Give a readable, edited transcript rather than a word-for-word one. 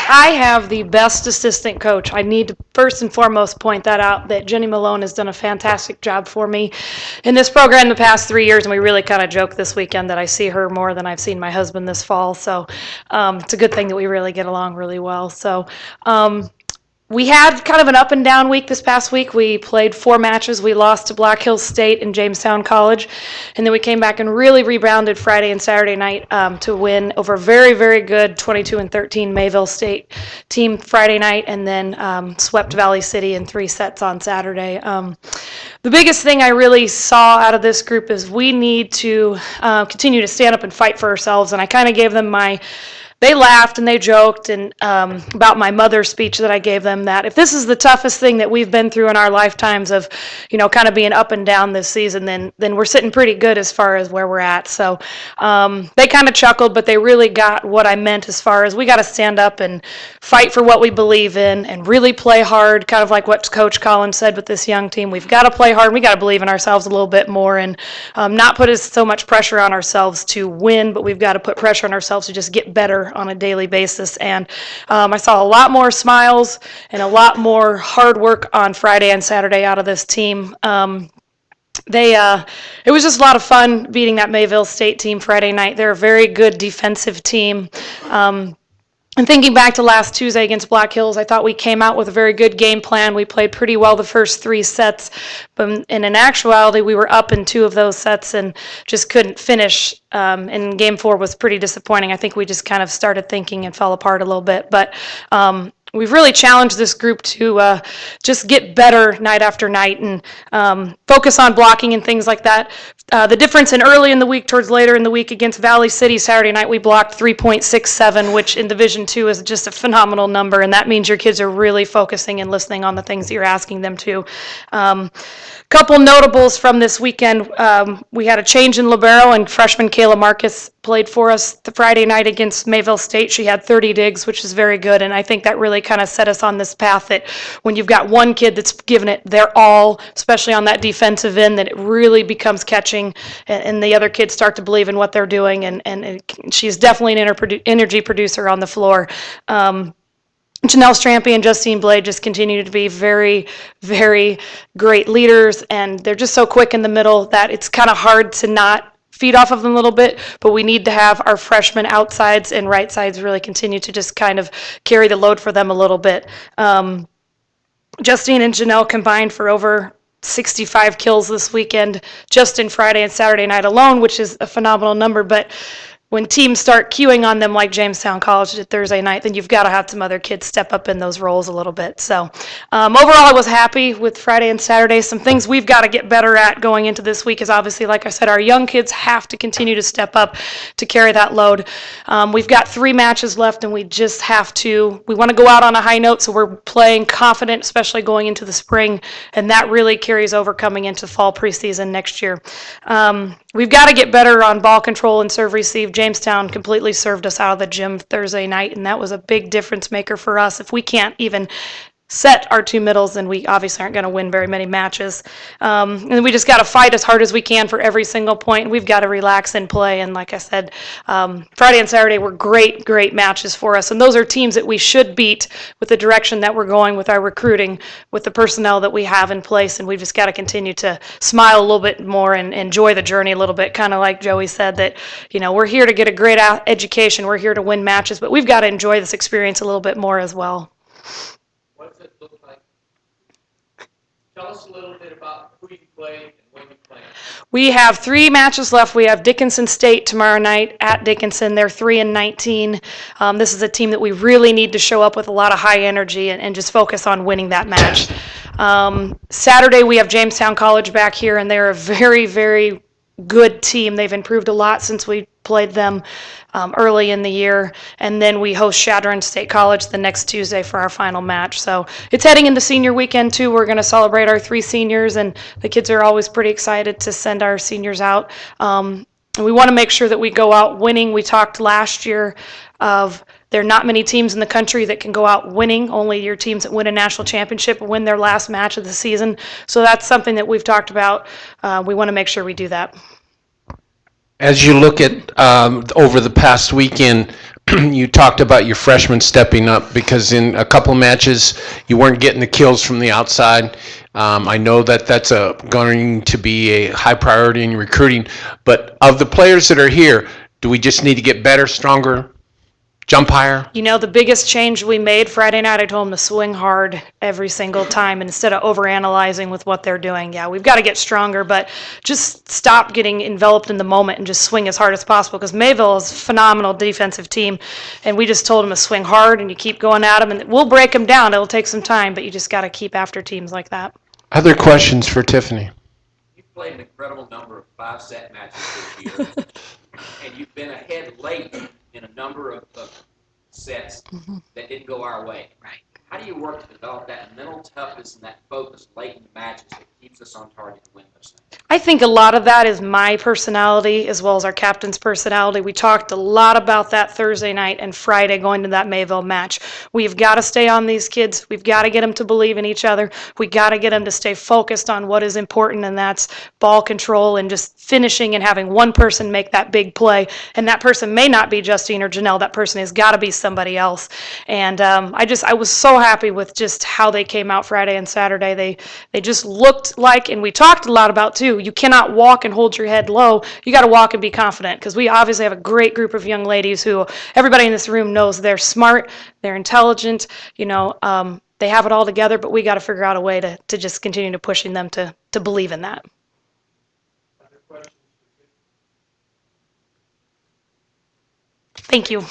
I have the best assistant coach. I need to first and foremost point that out, that Jenny Malone has done a fantastic job for me in this program the past 3 years, and we really kind of joke this weekend that I see her more than I've seen my husband this fall. So it's a good thing that we really get along really well. So we had kind of an up and down week this past week. We played 4 matches. We lost to Black Hills State and Jamestown College, and then we came back and really rebounded Friday and Saturday night to win over a very, very good 22-13 Mayville State team Friday night, and then swept Valley City in 3 sets on Saturday. The biggest thing I really saw out of this group is we need to continue to stand up and fight for ourselves, and I kind of gave them they laughed and they joked and about my mother's speech that I gave them, that if this is the toughest thing that we've been through in our lifetimes of, kind of being up and down this season, then we're sitting pretty good as far as where we're at. So they kind of chuckled, but they really got what I meant as far as we got to stand up and fight for what we believe in and really play hard, kind of like what Coach Collins said with this young team. We've got to play hard. We got to believe in ourselves a little bit more and not put so much pressure on ourselves to win, but we've got to put pressure on ourselves to just get better on a daily basis. And I saw a lot more smiles and a lot more hard work on Friday and Saturday out of this team. It was just a lot of fun beating that Mayville State team Friday night. They're a very good defensive team. And thinking back to last Tuesday against Black Hills, I thought we came out with a very good game plan. We played pretty well the first 3 sets, but in actuality, we were up in 2 of those sets and just couldn't finish. And game 4 was pretty disappointing. I think we just kind of started thinking and fell apart a little bit. But we've really challenged this group to just get better night after night and focus on blocking and things like that. The difference in early in the week towards later in the week against Valley City Saturday night, we blocked 3.67, which in Division II is just a phenomenal number, and that means your kids are really focusing and listening on the things that you're asking them to. Couple notables from this weekend. We had a change in libero, and freshman Kayla Marcus played for us the Friday night against Mayville State. She had 30 digs, which is very good, and I think that really kind of set us on this path that when you've got one kid that's given it their all, especially on that defensive end, that it really becomes catching, and the other kids start to believe in what they're doing, and she's definitely an energy producer on the floor. Janelle Strampy and Justine Blade just continue to be very, very great leaders, and they're just so quick in the middle that it's kind of hard to not feed off of them a little bit, but we need to have our freshmen outsides and right sides really continue to just kind of carry the load for them a little bit. Justine and Janelle combined for over 65 kills this weekend just in Friday and Saturday night alone, which is a phenomenal number, but when teams start queuing on them like Jamestown College at Thursday night, then you've got to have some other kids step up in those roles a little bit. So overall, I was happy with Friday and Saturday. Some things we've got to get better at going into this week is obviously, like I said, our young kids have to continue to step up to carry that load. We've got 3 matches left, and we just have to, we want to go out on a high note, so we're playing confident, especially going into the spring, and that really carries over coming into fall preseason next year. We've got to get better on ball control and serve receive. Jamestown completely served us out of the gym Thursday night, and that was a big difference maker for us. If we can't even set our 2 middles, then we obviously aren't going to win very many matches. And we just got to fight as hard as we can for every single point. We've got to relax and play. And like I said, Friday and Saturday were great, great matches for us. And those are teams that we should beat with the direction that we're going with our recruiting, with the personnel that we have in place. And we've just got to continue to smile a little bit more and enjoy the journey a little bit. Kind of like Joey said, that, we're here to get a great education. We're here to win matches, but we've got to enjoy this experience a little bit more as well. Tell us a little bit about who you play and when you play. We have 3 matches left. We have Dickinson State tomorrow night at Dickinson. They're 3-19. This is a team that we really need to show up with a lot of high energy and just focus on winning that match. Saturday we have Jamestown College back here, and they're a very, very good team. They've improved a lot since we played them early in the year, and then we host Chadron State College the next Tuesday for our final match. So it's heading into senior weekend too. We're going to celebrate our 3 seniors, and the kids are always pretty excited to send our seniors out. And we want to make sure that we go out winning. We talked last year of there are not many teams in the country that can go out winning. Only your teams that win a national championship win their last match of the season. So that's something that we've talked about. We want to make sure we do that. As you look at over the past weekend, you talked about your freshmen stepping up because in a couple matches you weren't getting the kills from the outside. I know that that's going to be a high priority in recruiting, but of the players that are here, do we just need to get better, stronger, jump higher? You know, the biggest change we made Friday night, I told them to swing hard every single time instead of overanalyzing with what they're doing. Yeah, we've got to get stronger, but just stop getting enveloped in the moment and just swing as hard as possible because Mayville is a phenomenal defensive team, and we just told them to swing hard and you keep going at them, and we'll break them down. It'll take some time, but you just got to keep after teams like that. Other questions for Tiffany? You've played an incredible number of 5-set matches this year, and you've been ahead late in a number of sets that didn't go our way. Right. How do you work to develop that mental toughness and that focus late in the matches that keeps us on target to win those things? I think a lot of that is my personality as well as our captain's personality. We talked a lot about that Thursday night and Friday going to that Mayville match. We've got to stay on these kids. We've got to get them to believe in each other. We got to get them to stay focused on what is important, and that's ball control and just finishing and having one person make that big play. And that person may not be Justine or Janelle. That person has got to be somebody else. And I was so happy with just how they came out Friday and Saturday. They just looked like, and we talked a lot about too, you cannot walk and hold your head low. You got to walk and be confident because we obviously have a great group of young ladies who everybody in this room knows they're smart, they're intelligent, they have it all together, but we got to figure out a way to just continue to pushing them to believe in that. Thank you.